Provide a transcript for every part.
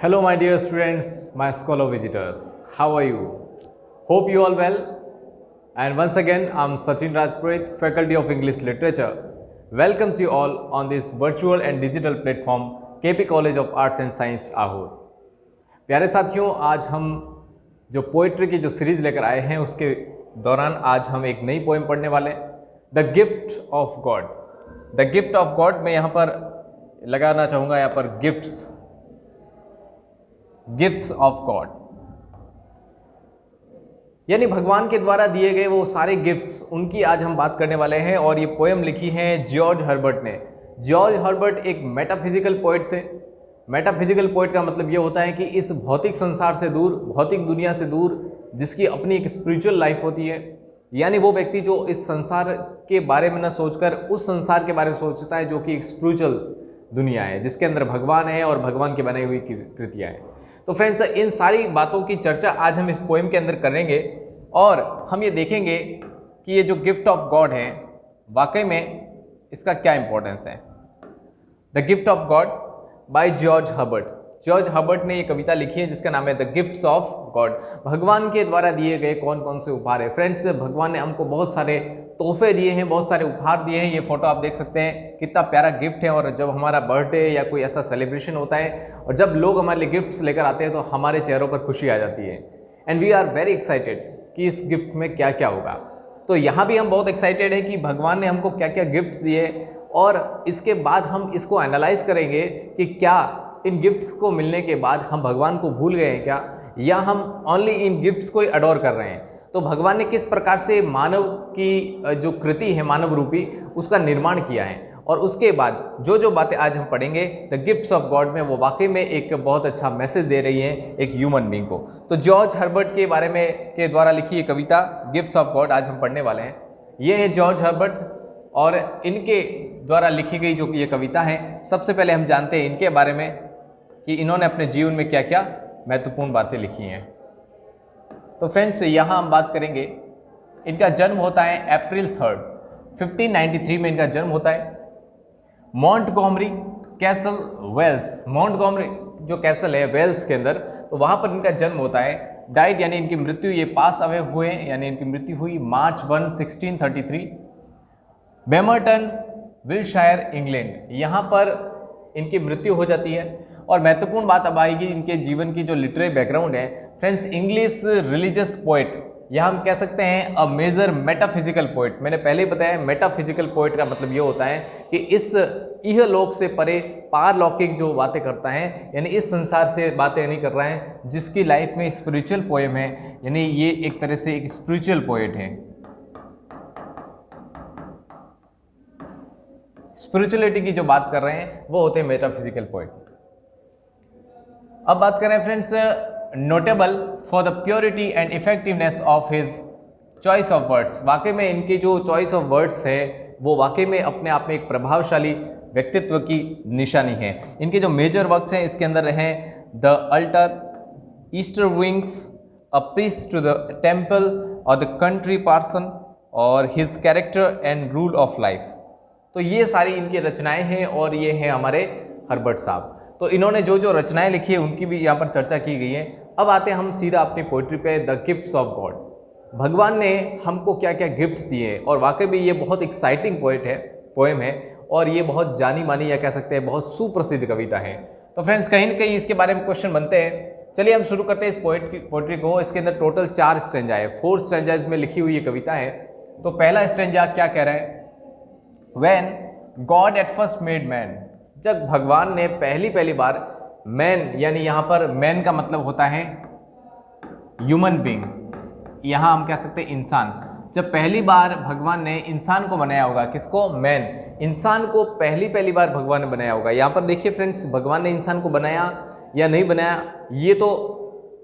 Hello, my dear students, my scholar visitors. How are you? Hope you all well. And once again, I'm Sachin Rajpurit, Faculty of English Literature, welcomes you all on this virtual and digital platform, KP College of Arts and Science, Ahore. प्यारे साथियों, आज हम जो poetry की जो series लेकर आए हैं उसके दौरान आज हम एक नई पोएम पढ़ने वाले हैं, the gift of God. The gift of God मैं यहाँ पर लगाना चाहूँगा, यहाँ पर गिफ्ट्स ऑफ गॉड, यानी भगवान के द्वारा दिए गए वो सारे गिफ्ट्स, उनकी आज हम बात करने वाले हैं। और ये पोएम लिखी है जॉर्ज हर्बर्ट ने। जॉर्ज हर्बर्ट एक मेटाफिजिकल पोएट थे। मेटाफिजिकल पोएट का मतलब ये होता है कि इस भौतिक संसार से दूर, भौतिक दुनिया से दूर, जिसकी अपनी एक स्पिरिचुअल लाइफ होती है, यानी वो व्यक्ति जो इस संसार के बारे में न सोचकर उस संसार के बारे में सोचता है जो कि एक स्पिरिचुअल दुनिया है, जिसके अंदर भगवान है और भगवान की बनाई हुई कृतियाँ हैं। तो फ्रेंड्स, इन सारी बातों की चर्चा आज हम इस पोएम के अंदर करेंगे और हम ये देखेंगे कि ये जो गिफ्ट ऑफ गॉड है वाकई में इसका क्या इंपॉर्टेंस है। The gift of God by George Herbert. George Herbert ने ये कविता लिखी है जिसका नाम है द गिफ्ट्स ऑफ गॉड। भगवान के द्वारा दिए गए कौन कौन से उपहार है। फ्रेंड्स, भगवान ने हमको बहुत सारे तोहफे दिए हैं, बहुत सारे उपहार दिए हैं। ये फोटो आप देख सकते हैं, कितना प्यारा गिफ्ट है। और जब हमारा बर्थडे या कोई ऐसा सेलिब्रेशन होता है और जब लोग हमारे लिए गिफ्ट्स लेकर आते हैं तो हमारे चेहरों पर खुशी आ जाती है, and we are very excited कि इस गिफ्ट में क्या क्या होगा। तो यहाँ भी हम बहुत एक्साइटेड हैं कि भगवान ने हमको क्या क्या गिफ्ट्स दिए, और इसके बाद हम इसको एनालाइज करेंगे कि क्या इन गिफ्ट्स को मिलने के बाद हम भगवान को भूल गए हैं क्या, या हम ओनली इन गिफ्ट्स को ही अडोर कर रहे हैं। तो भगवान ने किस प्रकार से मानव की जो कृति है, मानव रूपी, उसका निर्माण किया है। और उसके बाद जो जो बातें आज हम पढ़ेंगे द गिफ्ट्स ऑफ गॉड में, वो वाकई में एक बहुत अच्छा मैसेज दे रही हैं एक ह्यूमन बीइंग को। तो जॉर्ज हर्बर्ट के बारे में के द्वारा लिखी ये कविता गिफ्ट्स ऑफ गॉड आज हम पढ़ने वाले हैं। ये है जॉर्ज हर्बर्ट और इनके द्वारा लिखी गई जो ये कविता है। सबसे पहले हम जानते हैं इनके बारे में कि इन्होंने अपने जीवन में क्या क्या महत्वपूर्ण बातें लिखी हैं। तो फ्रेंड्स, यहाँ हम बात करेंगे, इनका जन्म होता है अप्रैल 3, 1593 में इनका जन्म होता है मॉन्टगोमरी कैसल, वेल्स। मॉन्टगोमरी जो कैसल है वेल्स के अंदर, तो वहाँ पर इनका जन्म होता है। डाइट यानी इनकी मृत्यु, ये पास अवे हुए, यानी इनकी मृत्यु हुई मार्च 1, 1633, बेमरटन, विलशायर, इंग्लैंड। यहाँ पर इनकी मृत्यु हो जाती है। और महत्वपूर्ण बात अब आएगी इनके जीवन की जो लिटरेरी बैकग्राउंड है। फ्रेंड्स, इंग्लिश रिलीजियस पोएट, या हम कह सकते हैं अ मेजर मेटाफिजिकल पोएट। मैंने पहले ही बताया मेटाफिजिकल पोएट का मतलब ये होता है कि इस इहलोक से परे पारलौकिक जो बातें करता है, यानी इस संसार से बातें नहीं कर रहा है, जिसकी लाइफ में स्पिरिचुअल पोएम है, यानी ये एक तरह से एक स्पिरिचुअल पोएट है। स्पिरिचुअलिटी की जो बात कर रहे हैं वो होते हैं मेटाफिजिकल पोएट। अब बात करें friends, notable for the purity and effectiveness of his choice of words. वाकई में इनकी जो चॉइस ऑफ वर्ड्स है वो वाकई में अपने आप में एक प्रभावशाली व्यक्तित्व की निशानी है। इनके जो मेजर वर्क्स हैं इसके अंदर हैं the altar, Easter wings, a priest to the temple और द कंट्री पार्सन, और his character and rule of life. तो ये सारी इनकी रचनाएं हैं और ये हैं हमारे हर्बर्ट साहब। तो इन्होंने जो जो रचनाएं लिखी है उनकी भी यहाँ पर चर्चा की गई है। अब आते हैं हम सीधा अपनी पोइट्री पे, द गिफ्ट्स ऑफ गॉड। भगवान ने हमको क्या क्या गिफ्ट्स दिए, और वाकई में ये बहुत एक्साइटिंग पोएम है, और ये बहुत जानी मानी, या कह सकते हैं बहुत सुप्रसिद्ध कविता है। तो फ्रेंड्स, कहीं ना कहीं इसके बारे में क्वेश्चन बनते हैं। चलिए हम शुरू करते हैं इस पोइट्री को। इसके अंदर टोटल 4 स्ट्रेंजा है, 4 स्ट्रेंजाज में लिखी हुई ये कविता है। तो पहला स्ट्रेंजा क्या कह रहा है, When God at first made man, जब भगवान ने पहली बार मैन, यानी यहाँ पर मैन का मतलब होता है ह्यूमन बीइंग, यहाँ हम कह सकते हैं इंसान। जब पहली बार भगवान ने इंसान को बनाया होगा, किसको, मैन, इंसान को पहली बार भगवान ने बनाया होगा। यहाँ पर देखिए फ्रेंड्स, भगवान ने इंसान को बनाया या नहीं बनाया ये तो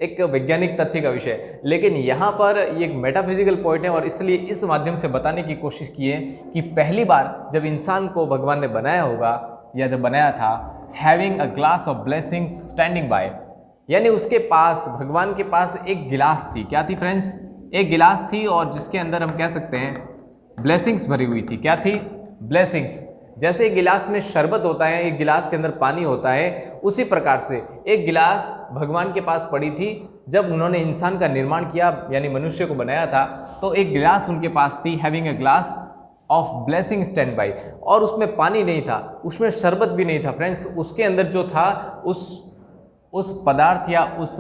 एक वैज्ञानिक तथ्य का विषय है, लेकिन यहाँ पर ये एक मेटाफिजिकल पॉइंट है, और इसलिए इस माध्यम से बताने की कोशिश की है कि पहली बार जब इंसान को भगवान ने बनाया होगा, या जब बनाया था, having a glass of blessings standing bye, यानी उसके पास, भगवान के पास एक गिलास थी। क्या थी फ्रेंड्स, एक गिलास थी, और जिसके अंदर हम कह सकते हैं ब्लेसिंग्स भरी हुई थी। क्या थी, ब्लेसिंग्स, जैसे एक गिलास में शरबत होता है, एक गिलास के अंदर पानी होता है, उसी प्रकार से एक गिलास भगवान के पास पड़ी थी जब उन्होंने इंसान का निर्माण किया, यानी मनुष्य को बनाया था। तो एक गिलास उनके पास थी, having a glass of blessing stand by, और उसमें पानी नहीं था, उसमें शरबत भी नहीं था फ्रेंड्स। उसके अंदर जो था उस पदार्थ या उस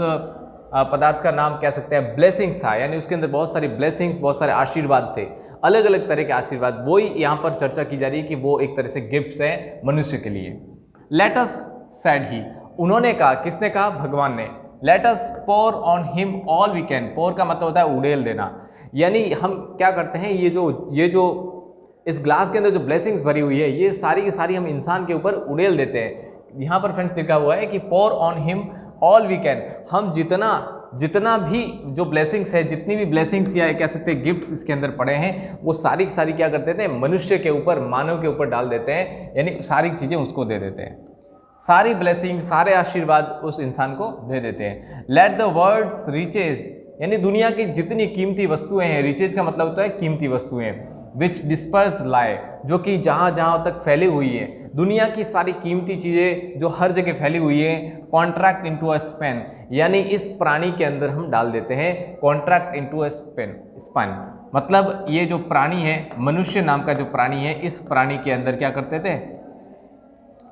पदार्थ का नाम कह सकते हैं ब्लेसिंग्स था, यानी उसके अंदर बहुत सारी ब्लेसिंग्स, बहुत सारे आशीर्वाद थे, अलग अलग तरह के आशीर्वाद। वही यहाँ पर चर्चा की जा रही है कि वो एक तरह से गिफ्ट्स हैं मनुष्य के लिए। लेट अस सेड ही, उन्होंने कहा, किसने कहा? भगवान ने। Let us pour on him all we can, pour का मतलब होता है उड़ेल देना, यानी हम क्या करते हैं, ये जो इस ग्लास के अंदर जो ब्लेसिंग्स भरी हुई है, ये सारी की सारी हम इंसान के ऊपर उड़ेल देते हैं। यहाँ पर फ्रेंड्स लिखा हुआ है कि pour on him all we can, हम जितना भी जो ब्लेसिंग्स है, जितनी भी ब्लेसिंग्स या कह सकते हैं गिफ्ट्स इसके अंदर पड़े हैं, वो सारी की सारी क्या कर देते हैं? मनुष्य के ऊपर, मानव के ऊपर डाल देते हैं, यानी सारी चीज़ें उसको दे देते हैं, सारी ब्लेसिंग, सारे आशीर्वाद उस इंसान को दे देते हैं। लेट द वर्ड्स रिचेज, यानी दुनिया की जितनी कीमती वस्तुएं हैं, रिचेज का मतलब होता है कीमती वस्तुएं, विच डिस्पर्स लाए, जो कि जहाँ जहाँ तक फैली हुई है, दुनिया की सारी कीमती चीज़ें जो हर जगह फैली हुई है, कॉन्ट्रैक्ट इनटू अ स्पेन, यानी इस प्राणी के अंदर हम डाल देते हैं, कॉन्ट्रैक्ट इनटू अ स्पेन, मतलब ये जो प्राणी है, मनुष्य नाम का जो प्राणी है, इस प्राणी के अंदर क्या करते थे?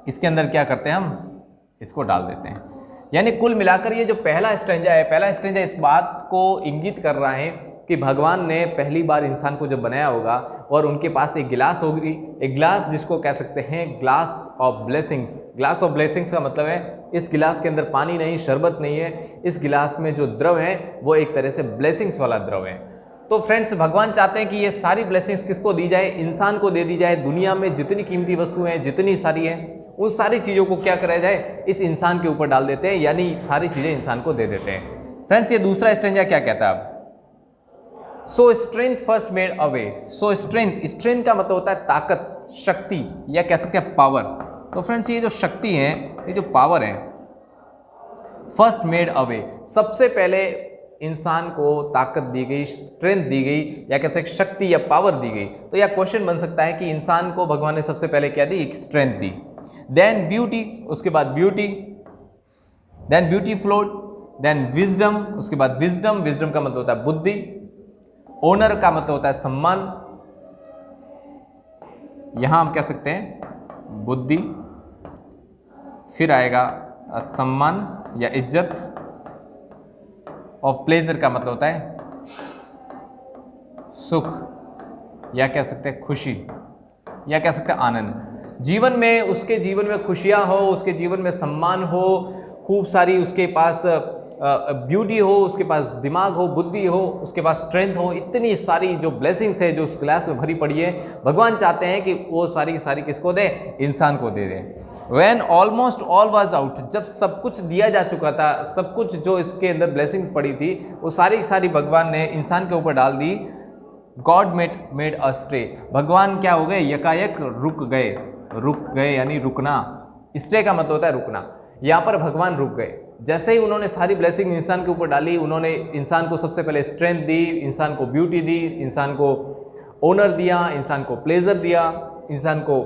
इसके अंदर क्या करते हैं? हम इसको डाल देते हैं। यानी कुल मिलाकर ये जो पहला स्ट्रेंजा है, पहला स्ट्रेंजा इस बात को इंगित कर रहा है कि भगवान ने पहली बार इंसान को जब बनाया होगा और उनके पास एक गिलास होगी, एक गिलास जिसको कह सकते हैं glass of blessings. Glass of blessings का मतलब है इस गिलास के अंदर पानी नहीं, शरबत नहीं है, इस गिलास में जो द्रव है वो एक तरह से ब्लेसिंग्स वाला द्रव है। तो फ्रेंड्स, भगवान चाहते हैं कि ये सारी ब्लेसिंग्स किसको दी जाए? इंसान को दे दी जाए। दुनिया में जितनी कीमती वस्तुएं हैं, जितनी सारी हैं, उन सारी चीज़ों को क्या कराया जाए? इस इंसान के ऊपर डाल देते हैं, यानी सारी चीज़ें इंसान को दे देते हैं। फ्रेंड्स, ये दूसरा स्ट्रेंजा क्या कहता है अब? सो स्ट्रेंथ फर्स्ट मेड अवे। सो स्ट्रेंथ का मतलब होता है ताकत, शक्ति, या कह सकते हैं पावर। तो फ्रेंड्स, ये जो शक्ति है, ये जो पावर है, फर्स्ट मेड अवे, सबसे पहले इंसान को ताकत दी गई, स्ट्रेंथ दी गई, या कह सकते शक्ति या पावर दी गई। तो यह क्वेश्चन बन सकता है कि इंसान को भगवान ने सबसे पहले क्या दी? एक स्ट्रेंथ दी। देन ब्यूटी, उसके बाद beauty, then beauty flowed, then wisdom, उसके बाद विजडम का मतलब होता है बुद्धि, ओनर का मतलब होता है सम्मान, यहां हम कह सकते हैं बुद्धि, फिर आएगा सम्मान या इज्जत, और प्लेजर का मतलब होता है सुख, या कह सकते हैं खुशी, या कह सकते हैं आनंद। जीवन में, उसके जीवन में खुशियां हो, उसके जीवन में सम्मान हो, खूब सारी उसके पास ब्यूटी हो, उसके पास दिमाग हो, बुद्धि हो, उसके पास स्ट्रेंथ हो, इतनी सारी जो ब्लेसिंग्स है जो उस क्लास में भरी पड़ी है, भगवान चाहते हैं कि वो सारी की सारी किसको दे? इंसान को दे दें। When almost all was out, जब सब कुछ दिया जा चुका था, सब कुछ जो इसके अंदर ब्लेसिंग्स पड़ी थी, वो सारी की सारी भगवान ने इंसान के ऊपर डाल दी। गॉड मेड अ स्टे, भगवान क्या हो गए? यकायक रुक गए, यानी रुकना। स्टे का मतलब होता है रुकना। यहाँ पर भगवान रुक गए। जैसे ही उन्होंने सारी ब्लेसिंग इंसान के ऊपर डाली, उन्होंने इंसान को सबसे पहले स्ट्रेंथ दी, इंसान को ब्यूटी दी, इंसान को ओनर दिया, इंसान को प्लेजर दिया, इंसान को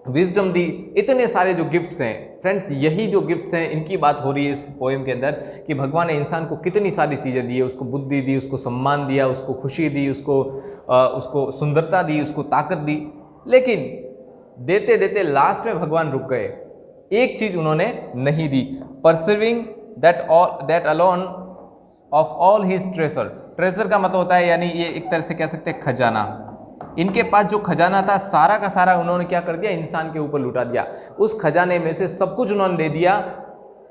विजडम दी। इतने सारे जो गिफ्ट्स हैं फ्रेंड्स, यही जो गिफ्ट्स हैं, इनकी बात हो रही है इस पोएम के अंदर कि भगवान ने इंसान को कितनी सारी चीज़ें दी है। उसको बुद्धि दी, उसको सम्मान दिया, उसको खुशी दी, उसको सुंदरता दी, उसको ताकत दी। लेकिन देते देते लास्ट में भगवान रुक गए। एक चीज़ उन्होंने नहीं दी, perceiving that alone of all his treasure का मतलब होता है, यानी ये एक तरह से कह सकते हैं खजाना। इनके पास जो खजाना था, सारा का सारा उन्होंने क्या कर दिया? इंसान के ऊपर लुटा दिया। उस खजाने में से सब कुछ उन्होंने दे दिया,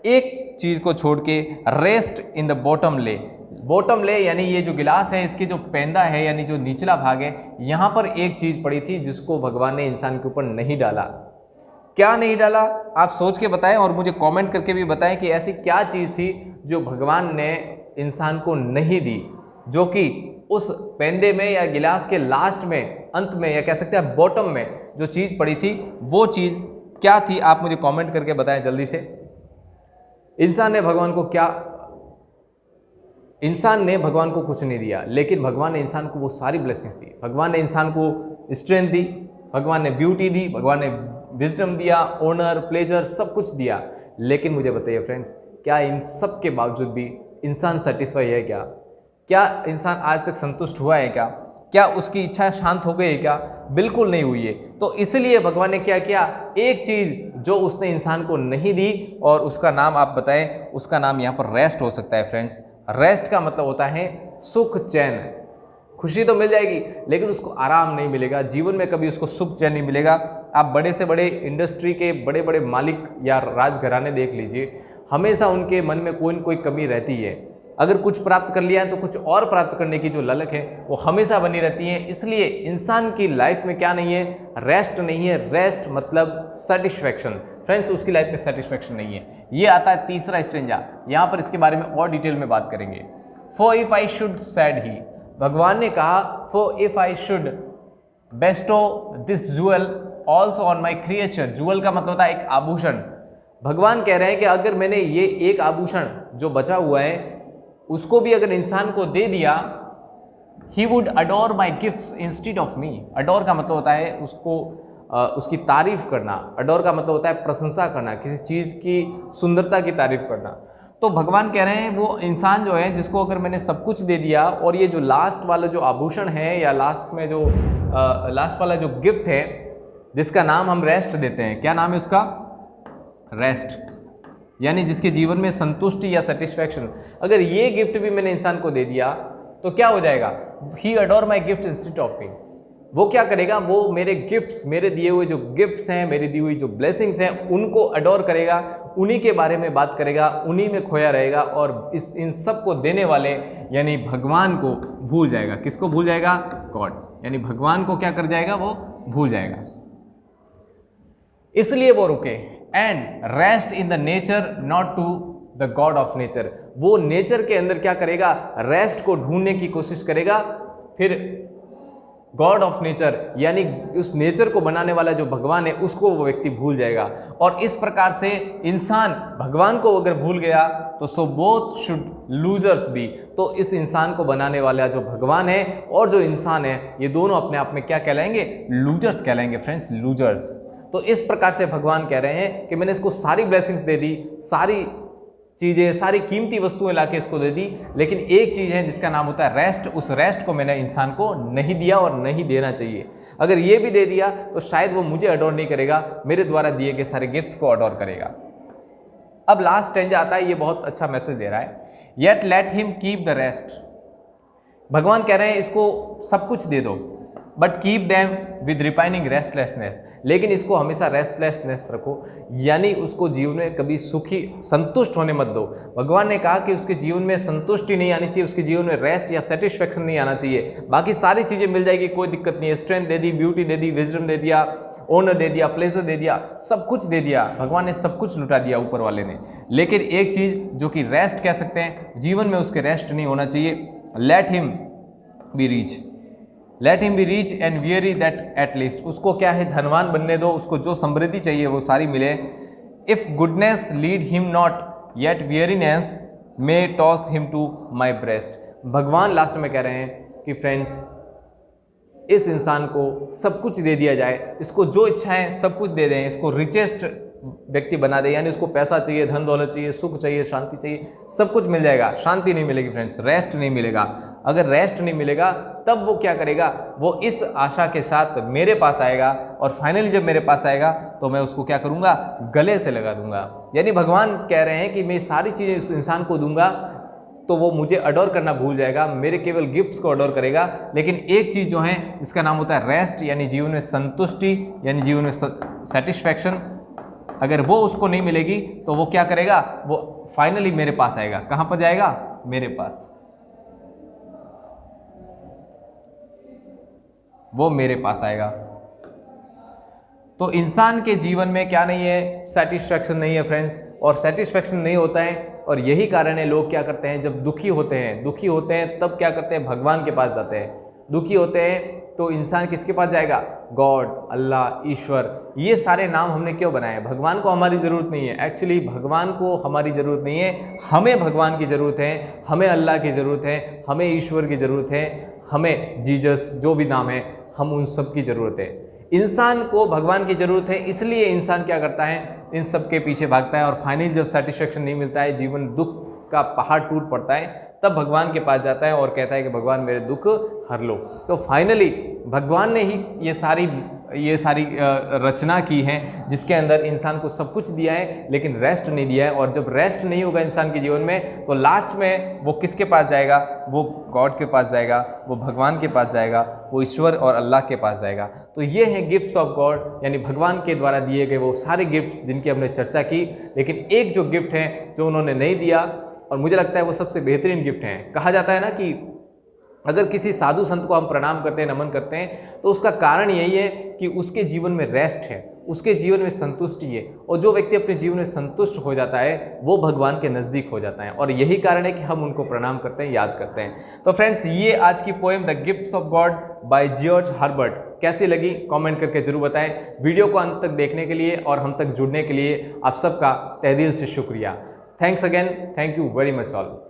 एक चीज़ को छोड़ के, रेस्ट इन द बॉटम ले, यानी ये जो गिलास है, इसके जो पेंदा है, यानी जो निचला भाग है, यहाँ पर एक चीज़ पड़ी थी जिसको भगवान ने इंसान के ऊपर नहीं डाला। क्या नहीं डाला? आप सोच के बताएं और मुझे कमेंट करके भी बताएं कि ऐसी क्या चीज़ थी जो भगवान ने इंसान को नहीं दी, जो कि उस पेंदे में या गिलास के लास्ट में, अंत में, या कह सकते हैं बॉटम में जो चीज़ पड़ी थी, वो चीज़ क्या थी? आप मुझे कमेंट करके बताएं जल्दी से। इंसान ने भगवान को कुछ नहीं दिया, लेकिन भगवान ने इंसान को वो सारी ब्लेसिंग्स दी। भगवान ने इंसान को स्ट्रेंथ दी, भगवान ने ब्यूटी दी, भगवान ने विजडम दिया, ऑनर, प्लेजर, सब कुछ दिया। लेकिन मुझे बताइए फ्रेंड्स, क्या इन सब के बावजूद भी इंसान सेटिस्फाई है क्या? क्या इंसान आज तक संतुष्ट हुआ है क्या? क्या उसकी इच्छा शांत हो गई है क्या? बिल्कुल नहीं हुई है। तो इसलिए भगवान ने क्या किया, एक चीज़ जो उसने इंसान को नहीं दी, और उसका नाम आप बताएं, उसका नाम यहाँ पर रेस्ट हो सकता है फ्रेंड्स। रेस्ट का मतलब होता है सुख चैन। खुशी तो मिल जाएगी लेकिन उसको आराम नहीं मिलेगा, जीवन में कभी उसको सुख चैन नहीं मिलेगा। आप बड़े से बड़े इंडस्ट्री के बड़े बड़े मालिक या राजघराने देख लीजिए, हमेशा उनके मन में कोई न कोई कमी रहती है। अगर कुछ प्राप्त कर लिया है तो कुछ और प्राप्त करने की जो ललक है वो हमेशा बनी रहती है। इसलिए इंसान की लाइफ में क्या नहीं है, रेस्ट नहीं है। रेस्ट मतलब सेटिस्फैक्शन। फ्रेंड्स, उसकी लाइफ में सेटिस्फैक्शन नहीं है। ये आता है तीसरा स्टेंजा, यहाँ पर इसके बारे में और डिटेल में बात करेंगे। For if I should said he, भगवान ने कहा for if I should bestow this jewel also on my creature. Jewel का मतलब होता है एक आभूषण। भगवान कह रहे हैं कि अगर मैंने ये एक आभूषण जो बचा हुआ है उसको भी अगर इंसान को दे दिया, he would adore my gifts instead of me. Adore का मतलब होता है उसको उसकी तारीफ करना। अडोर का मतलब होता है प्रशंसा करना, किसी चीज़ की सुंदरता की तारीफ करना। तो भगवान कह रहे हैं वो इंसान जो है जिसको अगर मैंने सब कुछ दे दिया, और ये जो लास्ट वाला जो आभूषण है या लास्ट में जो लास्ट वाला जो गिफ्ट है जिसका नाम हम रेस्ट देते हैं, क्या नाम है उसका? रेस्ट, यानी जिसके जीवन में संतुष्टि या सेटिस्फैक्शन। अगर ये गिफ्ट भी मैंने इंसान को दे दिया तो क्या हो जाएगा? He adore my gift instead of me. वो क्या करेगा, वो मेरे गिफ्ट्स, मेरे दिए हुए जो गिफ्ट्स हैं, मेरी दी हुई जो ब्लेसिंग्स हैं, उनको अडोर करेगा, उन्हीं के बारे में बात करेगा, उन्हीं में खोया रहेगा, और इन सब को देने वाले यानी भगवान को भूल जाएगा। किसको भूल जाएगा? गॉड, यानी भगवान को क्या कर जाएगा? वो भूल जाएगा। इसलिए वो रुके। And rest in the nature not to the god of nature. वो नेचर के अंदर क्या करेगा? रेस्ट को ढूंढने की कोशिश करेगा। फिर गॉड ऑफ नेचर यानी उस नेचर को बनाने वाला जो भगवान है उसको वो व्यक्ति भूल जाएगा। और इस प्रकार से इंसान भगवान को अगर भूल गया तो so both should losers be. तो इस इंसान को बनाने वाला जो भगवान है और जो इंसान है, ये दोनों अपने आप में क्या कहलाएंगे? लूजर्स कहलाएंगे फ्रेंड्स, लूजर्स। तो इस प्रकार से भगवान कह रहे हैं कि मैंने इसको सारी ब्लेसिंग्स दे दी, सारी चीज़ें, सारी कीमती वस्तुएं लाके इसको दे दी, लेकिन एक चीज़ है जिसका नाम होता है रेस्ट। उस रेस्ट को मैंने इंसान को नहीं दिया और नहीं देना चाहिए। अगर ये भी दे दिया तो शायद वो मुझे अडोर नहीं करेगा, मेरे द्वारा दिए गए सारे गिफ्ट्स को अडोर करेगा। अब लास्ट स्टेंजा आता है, ये बहुत अच्छा मैसेज दे रहा है। Yet let him keep the rest. भगवान कह रहे हैं इसको सब कुछ दे दो, but keep them with repining restlessness. लेकिन इसको हमेशा रेस्टलेसनेस रखो, यानी उसको जीवन में कभी सुखी संतुष्ट होने मत दो। भगवान ने कहा कि उसके जीवन में संतुष्टि नहीं आनी चाहिए, उसके जीवन में रेस्ट या सेटिस्फैक्शन नहीं आना चाहिए। बाकी सारी चीज़ें मिल जाएगी, कोई दिक्कत नहीं है। स्ट्रेंथ दे दी, ब्यूटी दे दी, विजडम दे दिया, ऑनर दे दिया, प्लेजर दे दिया, सब कुछ दे दिया। भगवान ने सब कुछ लुटा दिया ऊपर वाले ने। लेकिन एक चीज़ जो कि रेस्ट कह सकते हैं, जीवन में उसके रेस्ट नहीं होना चाहिए। Let him be rich, let him be rich and weary that at least. उसको क्या है? धनवान बनने दो, उसको जो समृद्धि चाहिए वो सारी मिले। If goodness lead him not yet weariness may toss him to my breast. भगवान लास्ट में कह रहे हैं कि फ्रेंड्स, इस इंसान को सब कुछ दे दिया जाए, इसको जो इच्छा है सब कुछ दे दें, इसको रिचेस्ट व्यक्ति बना दे, यानी उसको पैसा चाहिए, धन दौलत चाहिए, सुख चाहिए, शांति चाहिए, सब कुछ मिल जाएगा। शांति नहीं मिलेगी फ्रेंड्स, रेस्ट नहीं मिलेगा। अगर रेस्ट नहीं मिलेगा तब वो क्या करेगा? वो इस आशा के साथ मेरे पास आएगा, और फाइनली जब मेरे पास आएगा तो मैं उसको क्या करूँगा? गले से लगा दूंगा। यानी भगवान कह रहे हैं कि मैं सारी चीज़ें इस इंसान को दूंगा तो वो मुझे अडोर करना भूल जाएगा, मेरे केवल गिफ्ट्स को अडोर करेगा। लेकिन एक चीज़ जो है इसका नाम होता है रेस्ट, यानी जीवन में संतुष्टि, यानी जीवन में सेटिस्फैक्शन। अगर वो उसको नहीं मिलेगी तो वो क्या करेगा? वो फाइनली मेरे पास आएगा। कहाँ पर जाएगा? मेरे पास। वो मेरे पास आएगा। तो इंसान के जीवन में क्या नहीं है? सेटिस्फैक्शन नहीं है फ्रेंड्स। और सेटिस्फैक्शन नहीं होता है, और यही कारण है लोग क्या करते हैं, जब दुखी होते हैं तब क्या करते हैं? भगवान के पास जाते हैं। दुखी होते हैं तो इंसान किसके पास जाएगा? गॉड, अल्लाह, ईश्वर। ये सारे नाम हमने क्यों बनाए? भगवान को हमारी ज़रूरत नहीं है। एक्चुअली भगवान को हमारी ज़रूरत नहीं है, हमें भगवान की ज़रूरत है, हमें अल्लाह की ज़रूरत है, हमें ईश्वर की ज़रूरत है, हमें जीसस, जो भी नाम है, हम उन सब की ज़रूरत है। इंसान को भगवान की ज़रूरत है, इसलिए इंसान क्या करता है, इन सब के पीछे भागता है और फाइनली जब सेटिस्फेक्शन नहीं मिलता है, जीवन दुख का पहाड़ टूट पड़ता है, तब भगवान के पास जाता है और कहता है कि भगवान मेरे दुख हर लो। तो फाइनली भगवान ने ही ये सारी रचना की है जिसके अंदर इंसान को सब कुछ दिया है लेकिन रेस्ट नहीं दिया है। और जब रेस्ट नहीं होगा इंसान के जीवन में तो लास्ट में वो किसके पास जाएगा, वो गॉड के पास जाएगा, वो भगवान के पास जाएगा, वो ईश्वर और अल्लाह के पास जाएगा। तो ये हैं गिफ्ट्स ऑफ गॉड, यानी भगवान के द्वारा दिए गए वो सारे गिफ्ट्स जिनकी हमने चर्चा की। लेकिन एक जो गिफ्ट है जो उन्होंने नहीं दिया और मुझे लगता है वो सबसे बेहतरीन गिफ्ट है। कहा जाता है ना कि अगर किसी साधु संत को हम प्रणाम करते हैं, नमन करते हैं, तो उसका कारण यही है कि उसके जीवन में रेस्ट है, उसके जीवन में संतुष्टि है। और जो व्यक्ति अपने जीवन में संतुष्ट हो जाता है वो भगवान के नज़दीक हो जाता है। और यही कारण है कि हम उनको प्रणाम करते हैं, याद करते हैं। तो फ्रेंड्स, ये आज की poem the gifts of God by George Herbert कैसी लगी कमेंट करके जरूर बताएं। वीडियो को अंत तक देखने के लिए और हम तक जुड़ने के लिए आप सबका तहे दिल से शुक्रिया। Thanks again, thank you very much all.